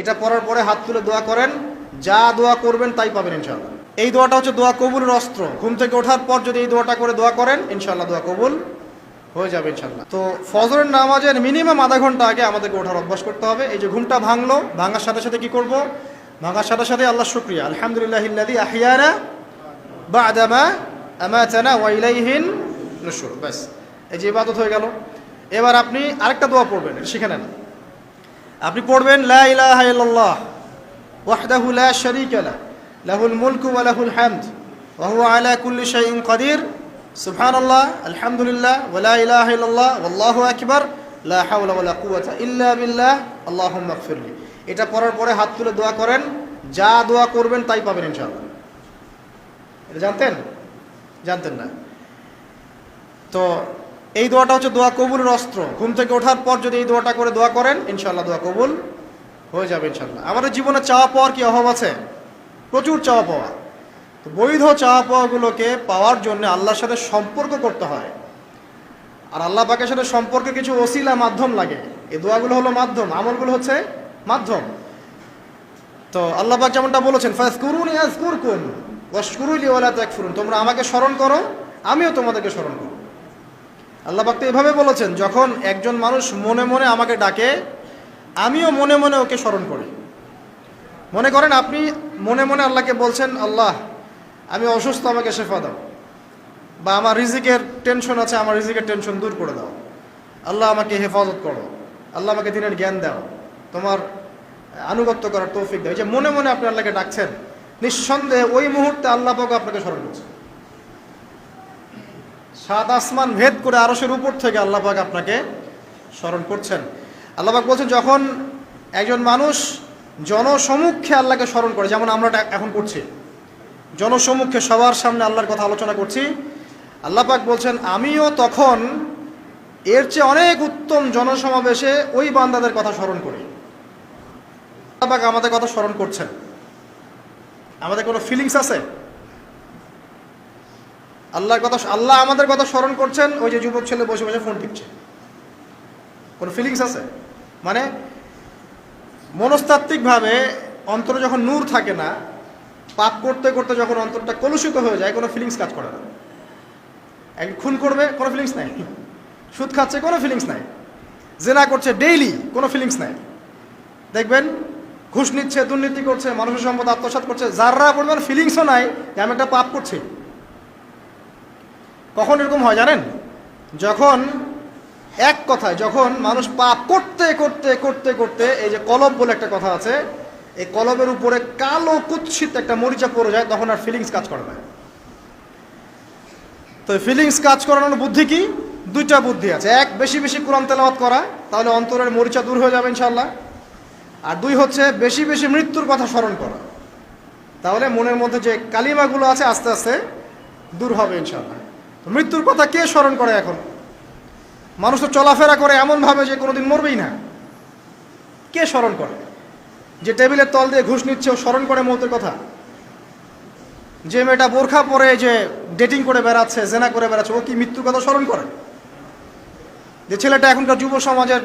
এটা পড়ার পরে হাত তুলে দোয়া করেন, যা দোয়া করবেন তাই পাবেন ইনশাআল্লাহ। এই দোয়াটা হচ্ছে দোয়া কবুলের অস্ত্র। ঘুম থেকে ওঠার পর যদি এই দোয়াটা করে দোয়া করেন ইনশাআল্লাহ দোয়া কবুল হয়ে যাবে ইনশাআল্লাহ। তো ফজরের নামাজের মিনিমাম আধা ঘন্টা আগে আমাদেরকে ওঠার অভ্যাস করতে হবে। এই যে ঘুমটা ভাঙলো, ভাঙার সাথে সাথে কি করব? ভাঙার সাথে সাথে আল্লাহ শুকরিয়া, আলহামদুলিল্লাহিল্লাযী আহইয়ানা বা'দামা আমাতানা ওয়া ইলাইহিন নুশুর। ব্যাস, এই যে ইবাদত হয়ে গেল। এবার আপনি আরেকটা দোয়া পড়বেন, শিখে নেন। আপনি পড়বেন লা ইলাহা ইল্লাল্লাহ ওয়াহদাহু লা শারীকা লাহু লাহুল মুলকু ওয়া লাহুল হামদ ওয়া হুয়া আলা কুল্লি শাইইন কাদির সুবহানাল্লাহ আলহামদুলিল্লাহ ওয়া লা ইলাহা ইল্লাল্লাহ ওয়াল্লাহু আকবার লা হাওলা ওয়া লা কুওয়াতা ইল্লা বিল্লাহ আল্লাহুম্মা ইগফিরলি। এটা পড়ার পরে হাত তুলে দোয়া করেন, যা দোয়া করবেন তাই পাবেন ইনশাআল্লাহ। এটা জানতেন? জানতেন না? তো এই দোয়াটা হচ্ছে দোয়া কবুলের অস্ত্র। ঘুম থেকে ওঠার পর যদি এই দোয়াটা করে দোয়া করেন ইনশাআল্লাহ দোয়া কবুল হয়ে যাবে ইনশাআল্লাহ। আমাদের জীবনে চাওয়া পাওয়ার কি অভাব আছে? প্রচুর চাওয়া পাওয়া। তো বৈধ চাওয়া পাওয়াগুলোকে পাওয়ার জন্য আল্লাহর সাথে সম্পর্ক করতে হয়। আর আল্লাহ পাকের সাথে সম্পর্কে কিছু ওসিলা মাধ্যম লাগে। এই দোয়াগুলো হলো মাধ্যম, আমলগুলো হচ্ছে মাধ্যম। তো আল্লাহ পাক যেমনটা বলেছেন ফাযকুরুনি আযকুরকুম ওয়াশকুরুলি ওয়া লা তাকফুরুন, তোমরা আমাকে স্মরণ করো আমিও তোমাদেরকে স্মরণ করব। আল্লাহ পাক তো এভাবে বলেছেন, যখন একজন মানুষ মনে মনে আমাকে ডাকে আমিও মনে মনে ওকে স্মরণ করি। মনে করেন আপনি মনে মনে আল্লাহকে বলছেন, আল্লাহ আমি অসুস্থ, আমাকে শেফা দাও, বা আমার রিজিকের টেনশন আছে, আমার রিজিকের টেনশন দূর করে দাও, আল্লাহ আমাকে হেফাজত করো, আল্লাহ আমাকে দিনের জ্ঞান দাও, তোমার আনুগত্য করার তৌফিক দাও। এই যে মনে মনে আপনি আল্লাহকে ডাকছেন, নিঃসন্দেহে ওই মুহূর্তে আল্লাহ পাক আপনাকে স্মরণ করছে। সাত আসমান ভেদ করে আরশের উপর থেকে আল্লাহ পাক আপনাকে স্মরণ করছেন। আল্লাহ পাক বলছেন, যখন একজন মানুষ জনসমক্ষে আল্লাহকে স্মরণ করে, যেমন আমরা এখন করছি, জনসমক্ষে সবার সামনে আল্লাহর কথা আলোচনা করছি, আল্লাহ পাক বলছেন আমিও তখন এর চেয়ে অনেক উত্তম জনসমাবেশে ওই বান্দাদের কথা স্মরণ করি। আল্লাহ পাক আমাদের কথা স্মরণ করছেন, আমাদের কোনো ফিলিংস আছে? আল্লাহ আমাদের কথা স্মরণ করছেন, ওই যে যুবক ছেলে বসে বসে ফোন টিপছে, কোনো ফিলিংস আছে? মানে মনস্তাত্ত্বিকভাবে অন্তরে যখন নূর থাকে না, পাপ করতে করতে যখন অন্তরটা কলুষিত হয়ে যায়, কোনো ফিলিংস কাজ করে না। একজন খুন করবে, কোনো ফিলিংস নাই। সুদ খাচ্ছে, কোনো ফিলিংস নাই। জেনা করছে ডেইলি, কোনো ফিলিংস নাই। দেখবেন ঘুষ নিচ্ছে, দুর্নীতি করছে, মানুষের সম্পদ আত্মসাৎ করছে, যাররা পরিমাণ ফিলিংসও নাই যে আমি একটা পাপ করছি। কখন এরকম হয় জানেন? যখন এক কথায় যখন মানুষ পাপ করতে করতে করতে করতে, এই যে কলব বলে একটা কথা আছে, এই কলবের উপরে কালো কুৎসিত একটা মরিচা পড়ে যায়, তখন আর ফিলিংস কাজ করে না। তো ফিলিংস কাজ করানোর বুদ্ধি কি? দুইটা বুদ্ধি আছে। এক, বেশি বেশি কোরআন তেলাওয়াত করা, তাহলে অন্তরের মরিচা দূর হয়ে যাবে ইনশাআল্লাহ। আর দুই হচ্ছে বেশি বেশি মৃত্যুর কথা স্মরণ করা, তাহলে মনের মধ্যে যে কালিমাগুলো আছে আস্তে আস্তে দূর হবে ইনশাআল্লাহ। তো মৃত্যুর কথা কে স্মরণ করে এখন? মানুষ তো চলাফেরা করে এমনভাবে যে কোনোদিন মরবেই না। কে স্মরণ করে? যে টেবিলের তল দিয়ে ঘুষ নিচ্ছে ও স্মরণ করে মৌতের কথা? যে মেয়েটা বোরখা পরে যে ডেটিং করে বেড়াচ্ছে, জেনা করে বেড়াচ্ছে, ও কি মৃত্যুর কথা স্মরণ করে? যে ছেলেটা এখনকার যুব সমাজের